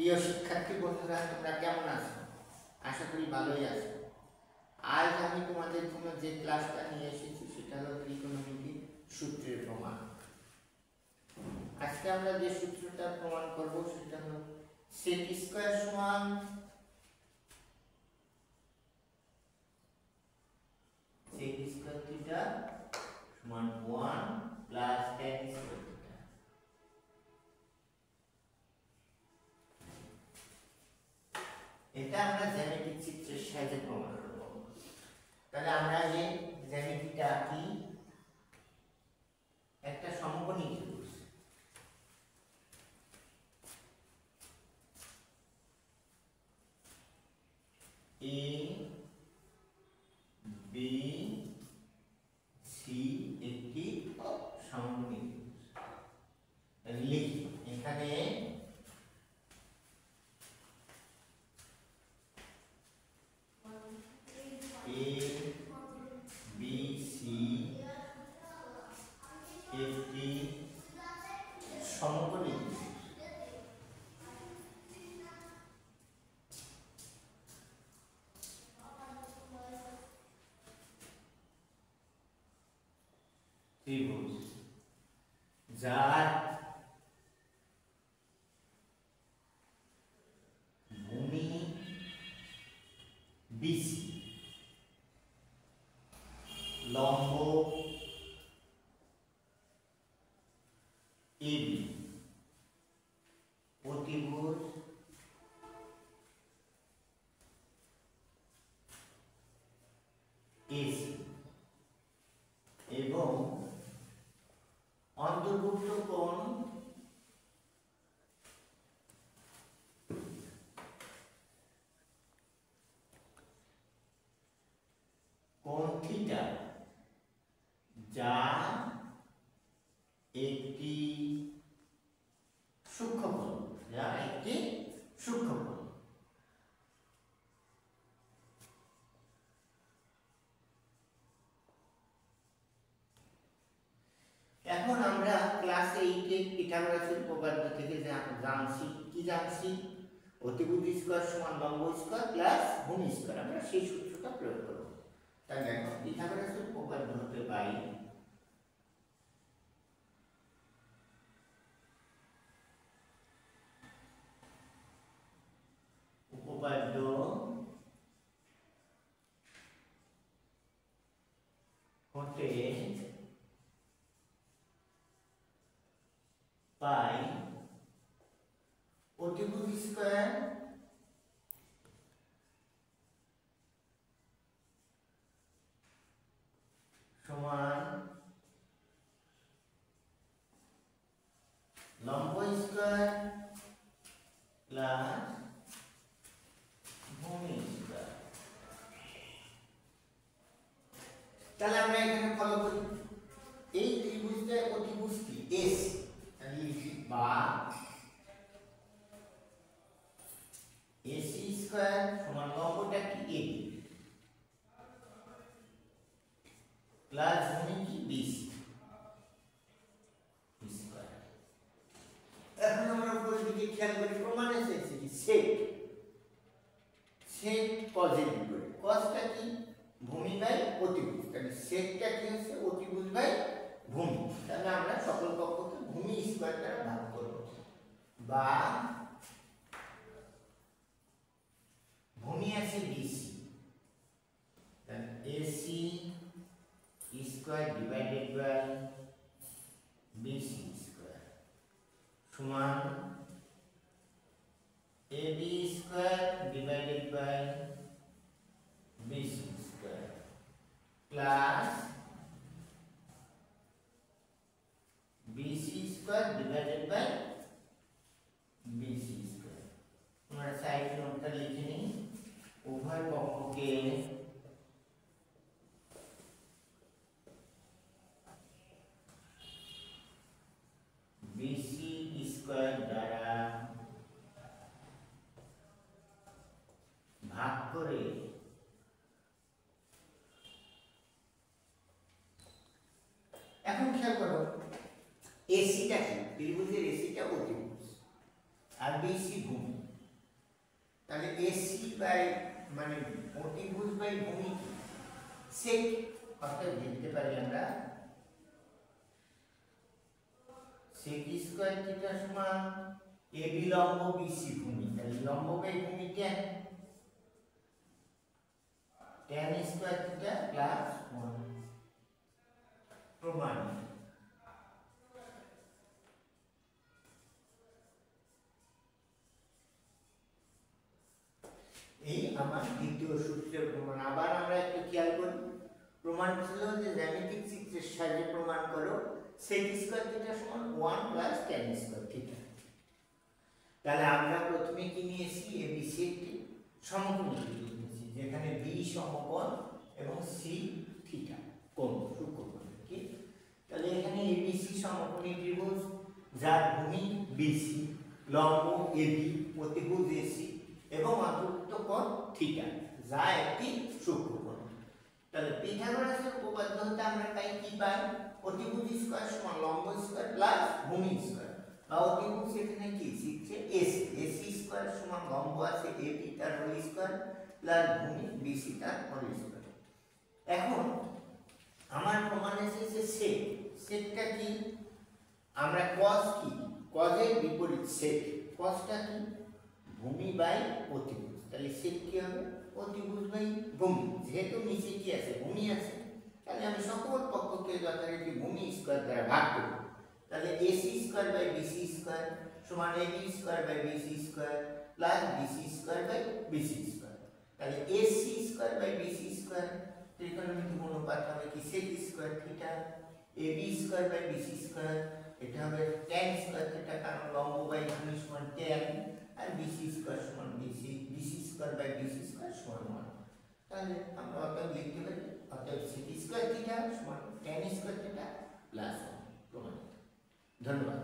প্রিয় শিক্ষার্থী বন্ধুরা, তোমরা কেমন আছো? আশা করি ভালোই আছো। আজ আমি তোমাদের জন্য যে ক্লাসটা নিয়ে এসেছি সেটা হলো ত্রিকোণমিতির সূত্রের প্রমাণ। আজকে আমরা যে সূত্রটা প্রমাণ করব সেটা হলো sec স্কয়ার সমান sec স্কয়ার থিটা সমান 1 প্লাস tan স্কয়ার থিটা। এটা আমরা জ্যামিতিক চিত্রের সাহায্যে প্রমাণ করব। তাহলে আমরা যে জ্যামিতিটা আঁকি, একটা সমকোণী ত্রিভুজ এ বি সি একটি সমকোণী ত্রিভুজ। লিখি এখানে এ বি সি একটি সমকোণী ত্রিভুজ যার ভূমি বিসি, লম্ব এবি, অতিভুজ এসি এবং অন্তর্ভুক্ত কোণ থিটা, যা একটি সূক্ষ্মকোণ, এখন আমরা ক্লাস 8 এ পিথাগোরাসের উপপাদ্য থেকে জানছি অতিভুজ স্কয়ার সমান লম্ব স্কয়ার প্লাস ভূমি স্কয়ার। আমরা সেই সূত্রটা প্রয়োগ করব। তাহলে এখন পিথাগোরাসের উপপাদ্য হতে পাই অতিভুজ স্কয়ার সমান লম্ব স্কয়ার প্লাস ভূমি স্কয়ার। তাহলে আমরা এখানে ফলো করি, এই ত্রিভুজটা অতিভুজটি এস লিখি বা এসি স্কয়ার সমান লম্বটা কি এবি প্লাস ভূমি কি বিসি স্কয়ার। এখন আমরা উপরের দিকে খেয়াল করি, প্রমাণ এসেছে কি সেক পজিটিভ করে, কসটা কি ভূমি বাই অতিভুজ, তাহলে সেকটা কি হচ্ছে অতিভুজ বাই ভূমি। তাহলে আমরা সকল পক্ষকে ভূমি স্কয়ার দ্বারা ভাগ করব বা ভূমি আছে বিসি, তাহলে AC square divided by BC square সমান AB square divided by BC square plus BC square divided by BC square. আমরা সাইড নোটটা লিখে নিই, উভয় পক্ষকে বিসি স্কয়ার দ্বারা ভাগ করে এখন খেয়াল করো, এসিটা কি ত্রিভুজের এসিটা অতিভুজ আর বিসি ভূমি, তাহলে এসি বাই মানে অতিভুজ বাই ভূমিতি সেক অর্থাৎ লিখতে পারি আমরা সেক স্কয়ার থিটা সমান এবি লম্ব বিসি ভূমি, তাহলে লম্ব বাই ভূমি tan স্কয়ার থিটা প্লাস 1 প্রমাণিত। এই আমার দ্বিতীয় সূত্রের প্রমাণ। আবার আমরা একটু খেয়াল করি, প্রমাণ ছিল যে জ্যামিতিক চিত্রের সাহায্যে প্রমাণ করো sec স্কয়ার থিটা সমান 1 প্লাস tan স্কয়ার থিটা। তাহলে আমরা প্রথমে কি নিয়েছি ABC একটি সমকোণ ত্রিভুজ নিয়েছি যেখানে B সমকোণ এবং C থিটা কোণ সূক্ষ্মকোণ কি। তাহলে এখানে ABC সমকোণী ত্রিভুজ যার ভূমি BC, লম্ব AB, অতিভুজ AC এবং অন্তর্ভুক্ত কোণ থিটা যা একটি সূক্ষ্মকোণ। তাহলে পিথাগোরাসের উপপাদ্য হতে আমরা পাই কি পাই, অতিভুজ স্কয়ার সমান লম্ব স্কয়ার প্লাস ভূমি স্কয়ার, বা অতিভুজ এখানে কি শিখছে AC, AC স্কয়ার সমান লম্ব আছে AB তার হোল স্কয়ার প্লাস ভূমি BC তার হোল স্কয়ার। এখন আমার প্রমাণ এসেছে সেক, সেকটা কি আমরা cos কি cos-এর বিপরীত সেক, cosটা কি ভূমি বাই অতিভুজ, তাহলে সেক কি হবে অতিভুজ বাই ভূমি, যেহেতু নিচে কি আছে ভূমি আছে তাহলে আমি সকল পক্ষকে যথারীতি ভূমি স্কয়ার দ্বারা ভাগ করব। তাহলে AC square by BC square সমান AB square by BC square plus BC square by BC square. তাহলে AC square by BC square ত্রিকোণমিতিক অনুপাত হবে কি sec square theta, AB square by BC square এটা হবে tan স্কয়ার থিটা কারণ লম্ব বাই ভূমি সমান tan, আর BC স্কয়ার সমান BC square by BC square সমান 1। তাহলে আমরা অতএব লিখতে পারি অতএব sec স্কয়ার থিটা সমান tan স্কয়ার থিটা প্লাস 1 প্রমাণিত। ধন্যবাদ।